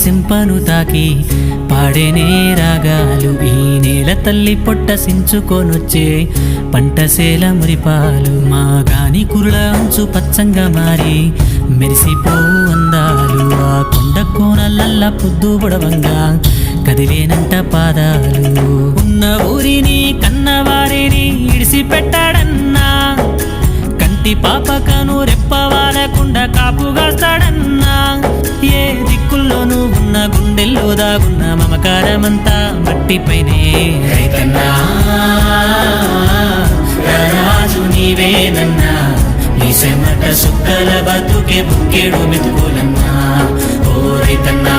సింపను తాకి పాడేనే రాగాలు ఈ నేల తల్లి పొట్ట సించుకొనొచ్చే పంటసేల మురిపాలు మా గాని కురుల అంచు పచ్చంగా మారి మెరిసిపోవు అందాలు ఆ కొండ కోనలల్ల పొద్దు బుడవంగా కదిలేనంట పాదాలు ఉన్న ఊరిని కన్నవారిని ఇడిసిపెట్టాడన్నా కంటి పాపకను రెప్పవాలకుండా కాపుగాస్తాడన్నా ఏ దిక్కుల్లోనూ ఉన్న గుండెల్లో దాగున్న మమకారమంతా మట్టిపైనే రైతన్నా రాజు నీవేనన్నా నీ సెమట సుక్కల బతుకే బుక్కేడు మెతుకులన్నా ఓ రైతన్నా